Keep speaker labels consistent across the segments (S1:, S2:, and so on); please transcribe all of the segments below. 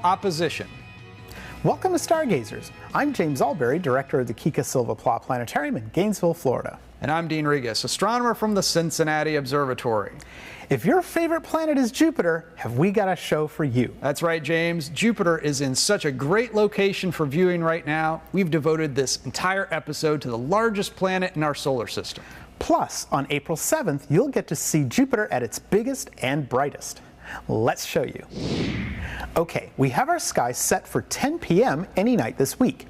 S1: opposition.
S2: Welcome to Stargazers. I'm James Albury, director of the Kika Silva Pla Planetarium in Gainesville, Florida.
S1: And I'm Dean Regas, astronomer from the Cincinnati Observatory.
S2: If your favorite planet is Jupiter, have we got a show for you?
S1: That's right, James. Jupiter is in such a great location for viewing right now. We've devoted this entire episode to the largest planet in our solar system.
S2: Plus, on April 7th, you'll get to see Jupiter at its biggest and brightest. Let's show you. Okay, we have our sky set for 10 p.m. any night this week.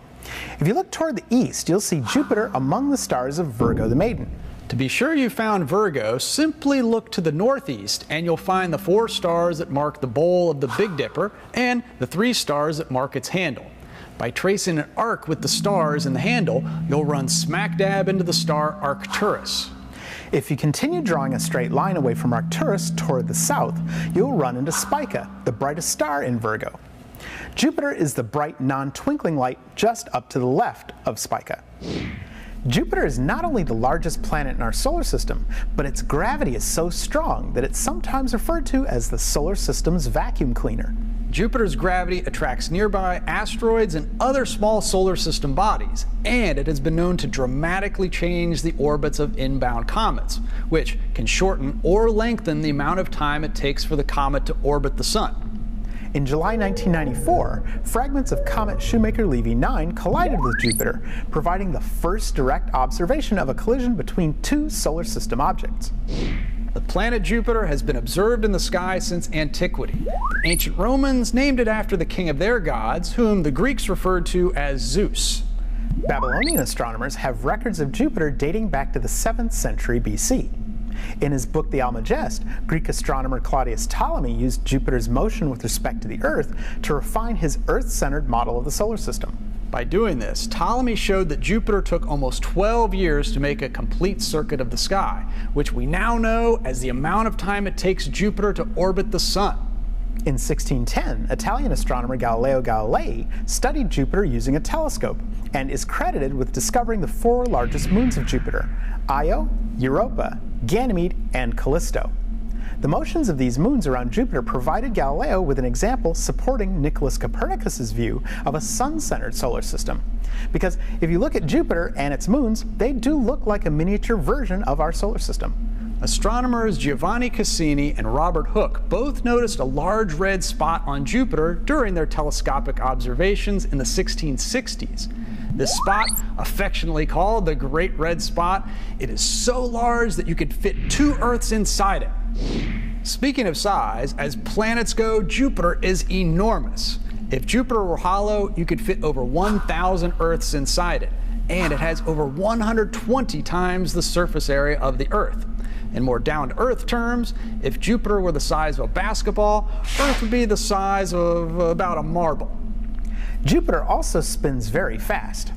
S2: If you look toward the east, you'll see Jupiter among the stars of Virgo the Maiden.
S1: To be sure you found Virgo, simply look to the northeast and you'll find the 4 stars that mark the bowl of the Big Dipper and the 3 stars that mark its handle. By tracing an arc with the stars and the handle, you'll run smack dab into the star Arcturus.
S2: If you continue drawing a straight line away from Arcturus toward the south, you'll run into Spica, the brightest star in Virgo. Jupiter is the bright, non-twinkling light just up to the left of Spica. Jupiter is not only the largest planet in our solar system, but its gravity is so strong that it's sometimes referred to as the solar system's vacuum cleaner.
S1: Jupiter's gravity attracts nearby asteroids and other small solar system bodies, and it has been known to dramatically change the orbits of inbound comets, which can shorten or lengthen the amount of time it takes for the comet to orbit the Sun.
S2: In July 1994, fragments of comet Shoemaker-Levy 9 collided with Jupiter, providing the first direct observation of a collision between 2 solar system objects.
S1: The planet Jupiter has been observed in the sky since antiquity. The ancient Romans named it after the king of their gods, whom the Greeks referred to as Zeus.
S2: Babylonian astronomers have records of Jupiter dating back to the 7th century BC. In his book The Almagest, Greek astronomer Claudius Ptolemy used Jupiter's motion with respect to the Earth to refine his Earth-centered model of the solar system.
S1: By doing this, Ptolemy showed that Jupiter took almost 12 years to make a complete circuit of the sky, which we now know as the amount of time it takes Jupiter to orbit the Sun.
S2: In 1610, Italian astronomer Galileo Galilei studied Jupiter using a telescope and is credited with discovering the 4 largest moons of Jupiter: Io, Europa, Ganymede, and Callisto. The motions of these moons around Jupiter provided Galileo with an example supporting Nicholas Copernicus's view of a sun-centered solar system. Because if you look at Jupiter and its moons, they do look like a miniature version of our solar system.
S1: Astronomers Giovanni Cassini and Robert Hooke both noticed a large red spot on Jupiter during their telescopic observations in the 1660s. This spot, affectionately called the Great Red Spot, it is so large that you could fit 2 Earths inside it. Speaking of size, as planets go, Jupiter is enormous. If Jupiter were hollow, you could fit over 1,000 Earths inside it, and it has over 120 times the surface area of the Earth. In more down-to-earth terms, if Jupiter were the size of a basketball, Earth would be the size of about a marble.
S2: Jupiter also spins very fast.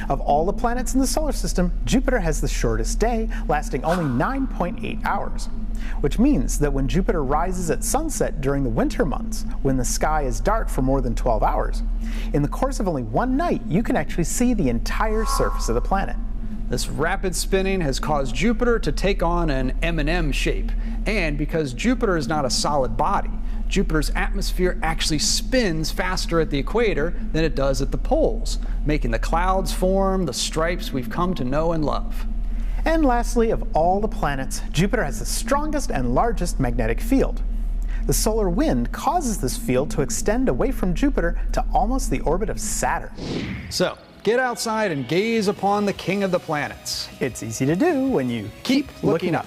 S2: Of all the planets in the solar system, Jupiter has the shortest day, lasting only 9.8 hours. Which means that when Jupiter rises at sunset during the winter months, when the sky is dark for more than 12 hours, in the course of only one night, you can actually see the entire surface of the planet.
S1: This rapid spinning has caused Jupiter to take on an M&M shape, and because Jupiter is not a solid body, Jupiter's atmosphere actually spins faster at the equator than it does at the poles, making the clouds form the stripes we've come to know and love.
S2: And lastly, of all the planets, Jupiter has the strongest and largest magnetic field. The solar wind causes this field to extend away from Jupiter to almost the orbit of Saturn.
S1: So, get outside and gaze upon the king of the planets.
S2: It's easy to do when you keep looking up.